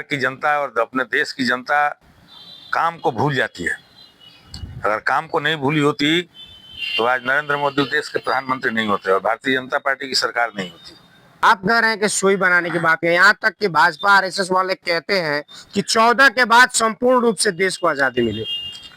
की जनता और अपने देश की जनता काम को भूल जाती है। अगर काम को नहीं भूली होती तो आज नरेंद्र मोदी देश के प्रधानमंत्री नहीं होते और भारतीय जनता पार्टी की सरकार नहीं होती। आप कह रहे हैं कि सुई बनाने की बात है, यहाँ तक कि भाजपा आरएसएस वाले कहते हैं कि 14 के बाद संपूर्ण रूप से देश को आजादी मिली।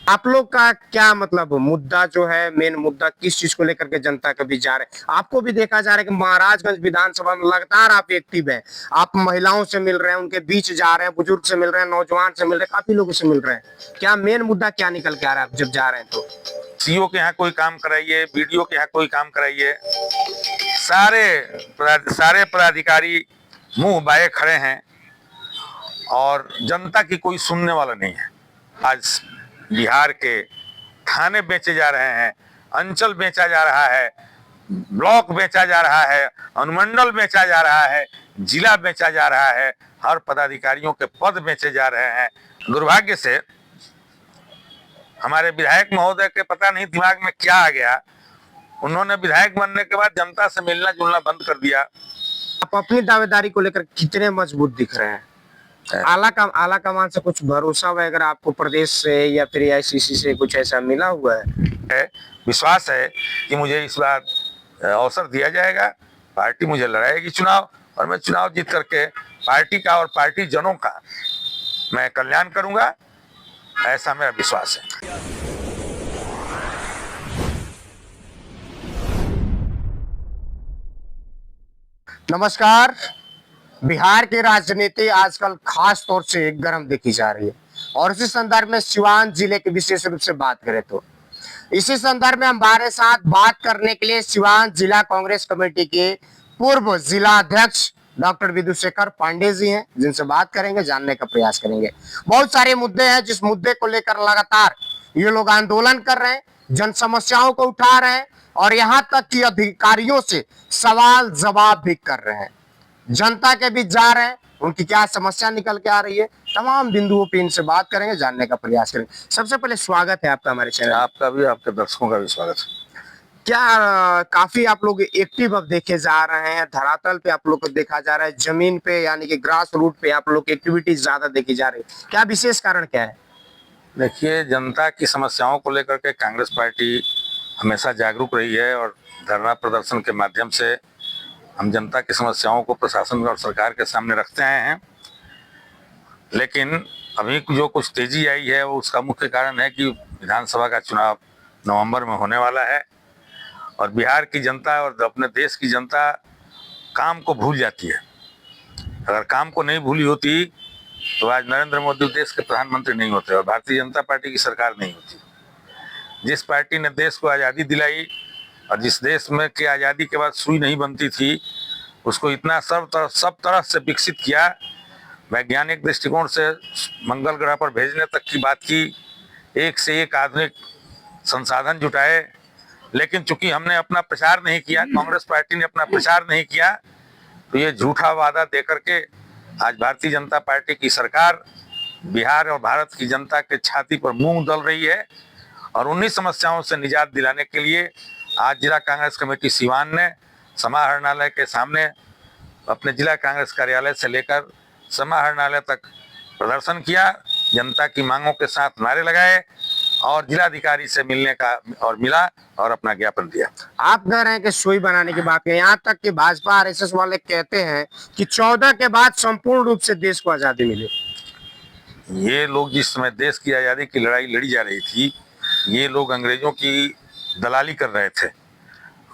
आप लोग का क्या मतलब मुद्दा जो है, मेन मुद्दा किस चीज को लेकर के जनता के बीच जा रहे हैं? आपको भी देखा जा रहा है कि महाराजगंज विधानसभा में लगातार आप एक्टिव हैं, आप महिलाओं से मिल रहे हैं, उनके बीच जा रहे हैं, बुजुर्ग से मिल रहे हैं, नौजवान से मिल रहे हैं, काफी लोगों से मिल रहे हैं। क्या मेन मुद्दा क्या निकल के आ रहा है जब जा रहे हैं तो? सीओ के यहाँ कोई काम कराइए, बीडीओ के यहाँ कोई काम कराइए, सारे पदाधिकारी मुंह बाए खड़े हैं और जनता की कोई सुनने वाला नहीं है। आज बिहार के थाने बेचे जा रहे हैं, अंचल बेचा जा रहा है, ब्लॉक बेचा जा रहा है, अनुमंडल बेचा जा रहा है, जिला बेचा जा रहा है, हर पदाधिकारियों के पद बेचे जा रहे हैं। दुर्भाग्य से हमारे विधायक महोदय के पता नहीं दिमाग में क्या आ गया, उन्होंने विधायक बनने के बाद जनता से मिलना जुलना बंद कर दिया। आप अपनी दावेदारी को लेकर कितने मजबूत दिख रहे हैं? आला कमान से कुछ भरोसा वगैरह आपको प्रदेश से या फिर एआईसीसी से कुछ ऐसा मिला हुआ है? विश्वास है कि मुझे इस बार अवसर दिया जाएगा, पार्टी मुझे लड़ाएगी चुनाव और मैं चुनाव जीत करके पार्टी का और पार्टी जनों का मैं कल्याण करूंगा, ऐसा मेरा विश्वास है। नमस्कार। बिहार की राजनीति आजकल खास तौर से गर्म देखी जा रही है और इसी संदर्भ में सिवान जिले के विशेष रूप से बात करें तो इसी संदर्भ में हमारे साथ बात करने के लिए सिवान जिला कांग्रेस कमेटी के पूर्व जिला अध्यक्ष डॉक्टर विदुशेखर पांडे जी हैं, जिनसे बात करेंगे, जानने का प्रयास करेंगे। बहुत सारे मुद्दे हैं जिस मुद्दे को लेकर लगातार ये लोग आंदोलन कर रहे हैं, जन समस्याओं को उठा रहे हैं और यहाँ तक कि अधिकारियों से सवाल जवाब भी कर रहे हैं, जनता के बीच जा रहे हैं, उनकी क्या समस्या निकल के आ रही है, तमाम बिंदुओं पे इनसे बात करेंगे, जानने का प्रयास करेंगे। सबसे पहले स्वागत है आपका हमारे चैनल। आपका भी, आपके दर्शकों का भी स्वागत है। क्या काफी आप लोग एक्टिव अब देखे जा रहे हैं, धरातल पे आप लोग को देखा जा रहा है, जमीन पे यानी कि ग्रास रूट पे आप लोग की एक्टिविटीज ज्यादा देखी जा रही है, क्या विशेष कारण क्या है? देखिए, जनता की समस्याओं को लेकर के कांग्रेस पार्टी हमेशा जागरूक रही है और धरना प्रदर्शन के माध्यम से हम जनता की समस्याओं को प्रशासन और सरकार के सामने रखते आए हैं। लेकिन अभी जो कुछ तेजी आई है वो उसका मुख्य कारण है कि विधानसभा का चुनाव नवंबर में होने वाला है और बिहार की जनता और अपने देश की जनता काम को भूल जाती है। अगर काम को नहीं भूली होती तो आज नरेंद्र मोदी देश के प्रधानमंत्री नहीं होते और भारतीय जनता पार्टी की सरकार नहीं होती। जिस पार्टी ने देश को आज़ादी दिलाई और जिस देश में की आज़ादी के बाद सुई नहीं बनती थी, उसको इतना सब तरह से विकसित किया, वैज्ञानिक दृष्टिकोण से मंगल ग्रह पर भेजने तक की बात की, एक से एक आधुनिक संसाधन जुटाए। लेकिन चूंकि हमने अपना प्रचार नहीं किया, कांग्रेस पार्टी ने अपना प्रचार नहीं किया, तो ये झूठा वादा देकर के आज भारतीय जनता पार्टी की सरकार बिहार और भारत की जनता के छाती पर मूंग दल रही है। और उन्हीं समस्याओं से निजात दिलाने के लिए आज जिला कांग्रेस कमेटी सिवान ने समाहरणालय के सामने अपने जिला कांग्रेस कार्यालय से लेकर समाहरणालय तक प्रदर्शन किया, जनता की मांगों के साथ नारे लगाए और जिलाधिकारी से मिलने का और मिला और अपना ज्ञापन दिया। आप कह रहे हैं कि सुई बनाने की बात है, यहाँ तक कि भाजपा आरएसएस वाले कहते हैं कि 14 के बाद संपूर्ण रूप से देश को आजादी मिली। ये लोग जिस समय देश की आज़ादी की लड़ाई लड़ी जा रही थी, ये लोग अंग्रेजों की दलाली कर रहे थे।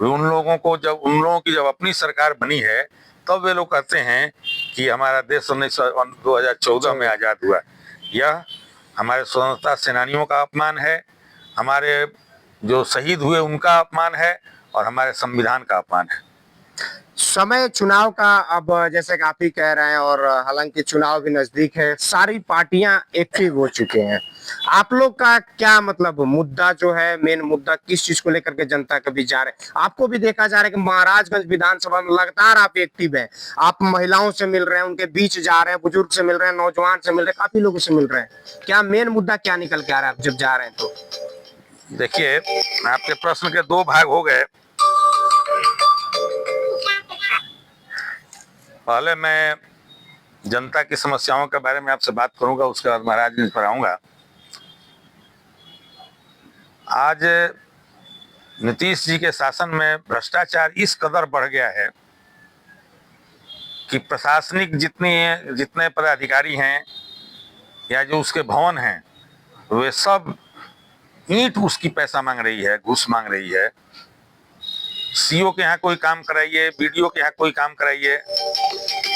उन लोगों की जब अपनी सरकार बनी है तब वे लोग कहते हैं कि हमारा देश 2014 में आज़ाद हुआ। यह हमारे स्वतंत्रता सेनानियों का अपमान है, हमारे जो शहीद हुए उनका अपमान है और हमारे संविधान का अपमान है। समय चुनाव का अब जैसे कि आप ही कह रहे हैं और हालांकि चुनाव भी नजदीक है, सारी पार्टियां एक्टिव हो चुके हैं, आप लोग का क्या मतलब मुद्दा जो है, मेन मुद्दा किस चीज को लेकर के जनता के बीच जा रहे हैं? आपको भी देखा जा रहा है कि महाराजगंज विधानसभा में लगातार आप एक्टिव हैं, आप महिलाओं से मिल रहे हैं, उनके बीच जा रहे हैं, बुजुर्ग से मिल रहे हैं, नौजवान से मिल रहे हैं, काफी लोगों से मिल रहे हैं। क्या मेन मुद्दा क्या निकल के आ रहा है जब जा रहे हैं तो? देखिए, आपके प्रश्न के दो भाग हो गए। पहले मैं जनता की समस्याओं के बारे में आपसे बात करूंगा, उसके बाद महाराजगंज पर आऊंगा। आज नीतीश जी के शासन में भ्रष्टाचार इस कदर बढ़ गया है कि प्रशासनिक जितने पदाधिकारी हैं या जो उसके भवन हैं, वे सब ईंट उसकी पैसा मांग रही है, घूस मांग रही है। सीओ के यहाँ कोई काम कराइए, बीडीओ के यहाँ कोई काम कराइए,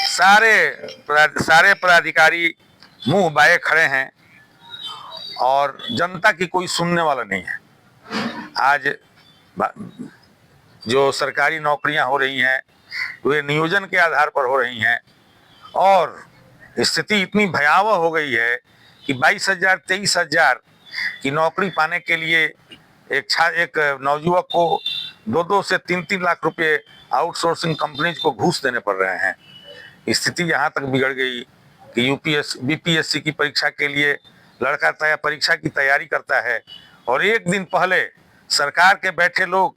सारे पदाधिकारी मुंह बाए खड़े हैं और जनता की कोई सुनने वाला नहीं है। आज जो सरकारी नौकरियां हो रही हैं वे नियोजन के आधार पर हो रही हैं और स्थिति इतनी भयावह हो गई है कि 22,000 23,000 की नौकरी पाने के लिए एक नवयुवक को 2-2 से 3-3 लाख रुपए आउटसोर्सिंग कंपनीज को घूस देने पड़ रहे हैं। स्थिति यहाँ तक बिगड़ गई कि बीपीएससी की परीक्षा के लिए लड़का परीक्षा की तैयारी करता है और एक दिन पहले सरकार के बैठे लोग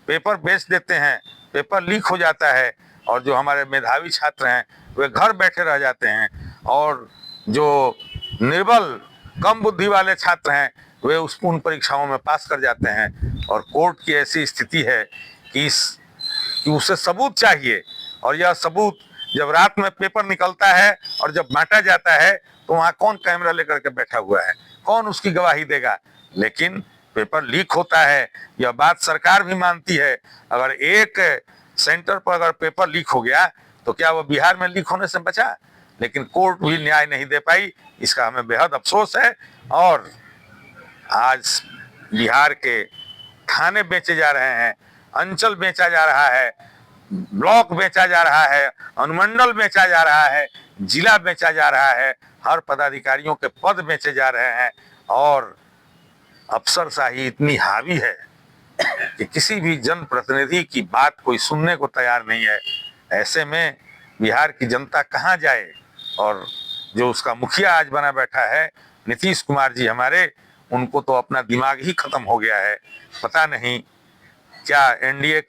पेपर बेच देते हैं, पेपर लीक हो जाता है और जो हमारे मेधावी छात्र हैं वे घर बैठे रह जाते हैं और जो निर्बल कम बुद्धि वाले छात्र हैं वे उन परीक्षाओं में पास कर जाते हैं। और कोर्ट की ऐसी स्थिति है कि उसे सबूत चाहिए और यह सबूत जब रात में पेपर निकलता है और जब बांटा जाता है तो वहाँ कौन कैमरा लेकर के बैठा हुआ है, कौन उसकी गवाही देगा। लेकिन पेपर लीक होता है, यह बात सरकार भी मानती है। अगर एक सेंटर पर अगर पेपर लीक हो गया तो क्या वह बिहार में लीक होने से बचा? लेकिन कोर्ट भी न्याय नहीं दे पाई, इसका हमें बेहद अफसोस है। और आज बिहार के थाने बेचे जा रहे हैं, अंचल बेचा जा रहा है, ब्लॉक बेचा जा रहा है, अनुमंडल बेचा जा रहा है, जिला बेचा जा रहा है, हर पदाधिकारियों के पद बेचे जा रहे हैं और अफसरशाही इतनी हावी है कि किसी भी जनप्रतिनिधि की बात कोई सुनने को तैयार नहीं है। ऐसे में बिहार की जनता कहाँ जाए? और जो उसका मुखिया आज बना बैठा है नीतीश कुमार जी हमारे, उनको तो अपना दिमाग ही खत्म हो गया है। पता नहीं क्या एनडीए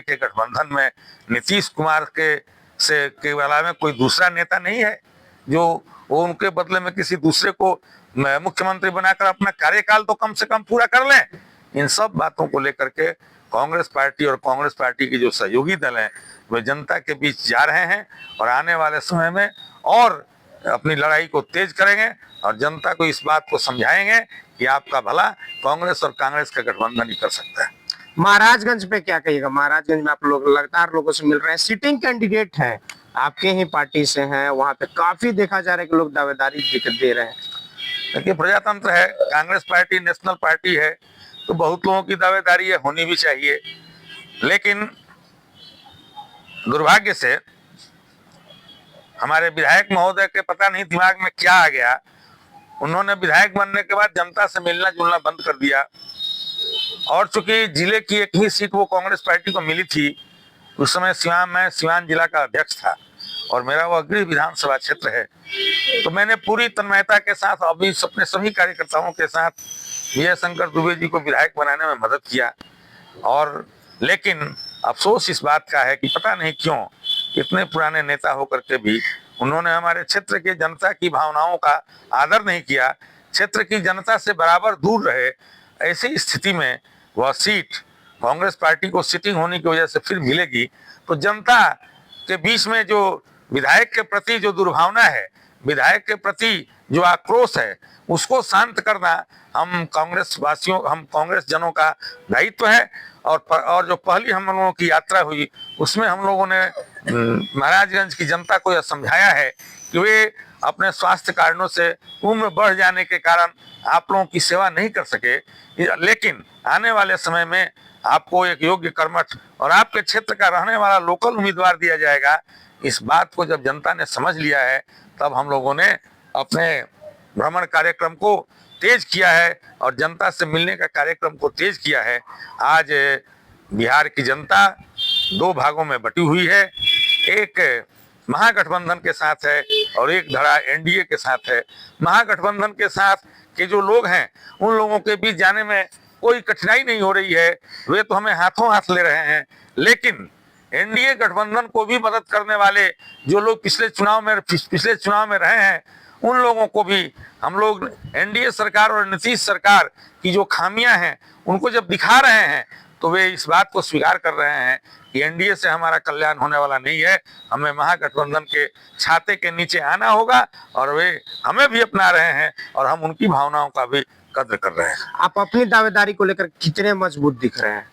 के गठबंधन में नीतीश कुमार के अलावा कोई दूसरा नेता नहीं है जो वो उनके बदले में किसी दूसरे को मुख्यमंत्री बनाकर अपना कार्यकाल तो कम से कम पूरा कर लें। इन सब बातों को लेकर के कांग्रेस पार्टी और कांग्रेस पार्टी के जो सहयोगी दल हैं वे जनता के बीच जा रहे हैं और आने वाले समय में और अपनी लड़ाई को तेज करेंगे और जनता को इस बात को समझाएंगे कि आपका भला कांग्रेस और कांग्रेस का गठबंधन ही कर सकता है। महाराजगंज पे क्या कहिएगा? महाराजगंज में आप लोग लगातार लोगों से मिल रहे हैं, सिटिंग कैंडिडेट हैं, आपके ही पार्टी से हैं, वहां पे काफी देखा जा रहा है कि लोग दावेदारी दे रहे हैं। देखिए, प्रजातंत्र है, कांग्रेस पार्टी नेशनल पार्टी है तो बहुत लोगों की दावेदारी है, होनी भी चाहिए। लेकिन दुर्भाग्य से हमारे विधायक महोदय के पता नहीं दिमाग में क्या आ गया, उन्होंने विधायक बनने के बाद जनता से मिलना जुलना बंद कर दिया। और चूंकि जिले की एक ही सीट वो कांग्रेस पार्टी को मिली थी, उस समय मैं सिवान जिला का अध्यक्ष था और मेरा वो गृह विधानसभा क्षेत्र है, तो मैंने पूरी तन्मयता के साथ अभी अपने सभी कार्यकर्ताओं के साथ विजय शंकर दुबे जी को विधायक बनाने में मदद किया। और लेकिन अफसोस इस बात का है कि पता नहीं क्यों इतने पुराने नेता होकर के भी उन्होंने हमारे क्षेत्र के जनता की भावनाओं का आदर नहीं किया, क्षेत्र की जनता से बराबर दूर रहे। ऐसी स्थिति में वह सीट कांग्रेस पार्टी को सिटिंग होने की वजह से फिर मिलेगी तो जनता के बीच में जो विधायक के प्रति जो दुर्भावना है, विधायक के प्रति जो आक्रोश है, उसको शांत करना हम कांग्रेस जनों का दायित्व है। और जो पहली हम लोगों की यात्रा हुई उसमें हम लोगों ने महाराजगंज की जनता को यह समझाया है कि वे अपने स्वास्थ्य कारणों से उम्र बढ़ जाने के कारण आप लोगों की सेवा नहीं कर सके, लेकिन आने वाले समय में आपको एक योग्य कर्मठ और आपके क्षेत्र का रहने वाला लोकल उम्मीदवार दिया जाएगा। इस बात को जब जनता ने समझ लिया है तब हम लोगों ने अपने भ्रमण कार्यक्रम को तेज किया है और जनता से मिलने का कार्यक्रम को तेज किया है। आज बिहार की जनता दो भागों में बटी हुई है, एक महागठबंधन के साथ है और एक धड़ा एनडीए के साथ है। महागठबंधन के साथ के जो लोग हैं उन लोगों के बीच जाने में कोई कठिनाई नहीं हो रही है, वे तो हमें हाथों हाथ ले रहे हैं। लेकिन एनडीए गठबंधन को भी मदद करने वाले जो लोग पिछले चुनाव में रहे हैं, उन लोगों को भी हम लोग एनडीए सरकार और नीतीश सरकार की जो खामियां हैं उनको जब दिखा रहे हैं तो वे इस बात को स्वीकार कर रहे हैं कि एनडीए से हमारा कल्याण होने वाला नहीं है, हमें महागठबंधन के छाते के नीचे आना होगा। और वे हमें भी अपना रहे हैं और हम उनकी भावनाओं का भी कद्र कर रहे हैं। आप अपनी दावेदारी को लेकर कितने मजबूत दिख रहे हैं?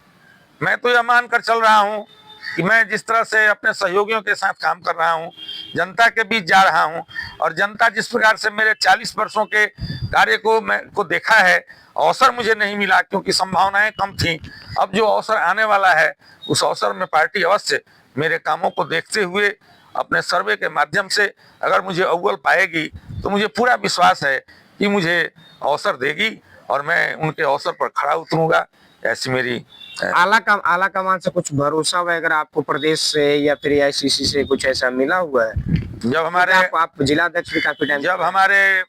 मैं तो यह मानकर चल रहा हूं कि मैं जिस तरह से अपने सहयोगियों के साथ काम कर रहा हूं, जनता के बीच जा रहा हूं, और जनता जिस प्रकार से मेरे 40 वर्षों के कार्य को देखा है, अवसर मुझे नहीं मिला क्योंकि संभावनाएं कम थी। अब जो अवसर आने वाला है उस अवसर में पार्टी अवश्य मेरे कामों को देखते हुए अपने सर्वे के माध्यम से अगर मुझे अव्वल पाएगी तो मुझे पूरा विश्वास है कि मुझे अवसर देगी और मैं उनके अवसर पर खड़ा उतरूंगा। ऐसी मेरी आला कमान से कुछ भरोसा वगैरह आपको प्रदेश से या फिर एआईसीसी से कुछ ऐसा मिला हुआ है? आप जिला अध्यक्ष भी काफी टाइम, जब हमारे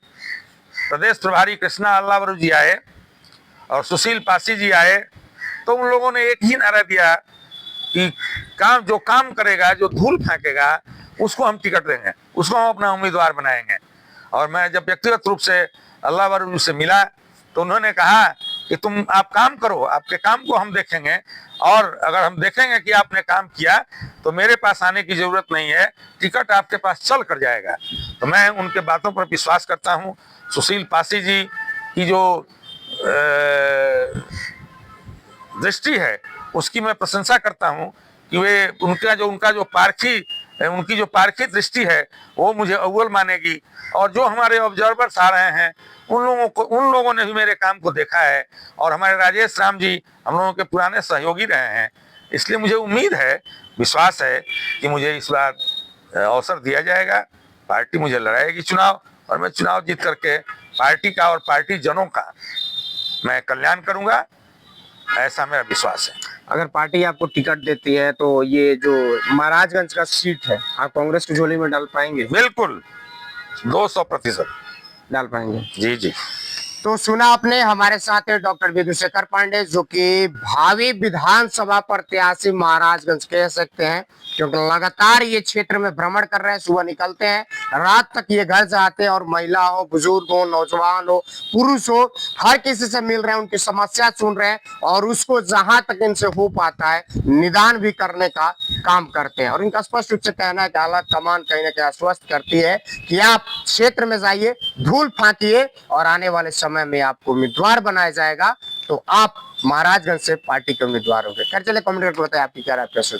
प्रदेश प्रभारी कृष्णा अल्लावरू जी आए और सुशील पासी जी आए तो उन लोगों ने एक ही नारा दिया कि जो काम करेगा, जो धूल फेंकेगा, उसको हम टिकट देंगे, उसको हम अपना उम्मीदवार बनाएंगे। और मैं जब व्यक्तिगत रूप से अल्लावरू जी से मिला तो उन्होंने कहा कि तुम आप काम करो, आपके काम को हम देखेंगे, और अगर हम देखेंगे कि आपने काम किया तो मेरे पास आने की जरूरत नहीं है, टिकट आपके पास चल कर जाएगा। तो मैं उनके बातों पर विश्वास करता हूं। सुशील पासी जी की जो दृष्टि है उसकी मैं प्रशंसा करता हूं कि वे उनकी जो पारखी दृष्टि है वो मुझे अव्वल मानेगी। और जो हमारे ऑब्जर्वर्स आ रहे हैं उन लोगों ने भी मेरे काम को देखा है, और हमारे राजेश राम जी हम लोगों के पुराने सहयोगी रहे हैं। इसलिए मुझे उम्मीद है, विश्वास है कि मुझे इस बार अवसर दिया जाएगा। पार्टी मुझे लड़ाएगी चुनाव, और मैं चुनाव जीत करके पार्टी का और पार्टी जनों का मैं कल्याण करूंगा, ऐसा मेरा विश्वास है। अगर पार्टी आपको टिकट देती है तो ये जो महाराजगंज का सीट है आप कांग्रेस की झोली में डाल पाएंगे? बिल्कुल 200% डाल पाएंगे। जी जी। तो सुना आपने, हमारे साथ है डॉक्टर विधुशेखर पांडे जो कि भावी विधानसभा प्रत्याशी महाराजगंज कह सकते हैं, क्योंकि लगातार ये क्षेत्र में भ्रमण कर रहे हैं। सुबह निकलते हैं, रात तक ये घर जाते हैं और महिला हो, बुजुर्ग हो, नौजवान हो, पुरुष हो, हर किसी से मिल रहे हैं, उनकी समस्या सुन रहे हैं और उसको जहां तक इनसे हो पाता है निदान भी करने का काम करते हैं। और इनका स्पष्ट रूप से कहना है कि आला कमान कहीं ना कहीं आश्वस्त करती है कि आप क्षेत्र में जाइए, धूल फांकिए और आने वाले समय में आपको उम्मीदवार बनाया जाएगा तो आप महाराजगंज से पार्टी के उम्मीदवार होंगे। खैर चले, कमेंट करके बताएं आपकी क्या राय, कैसे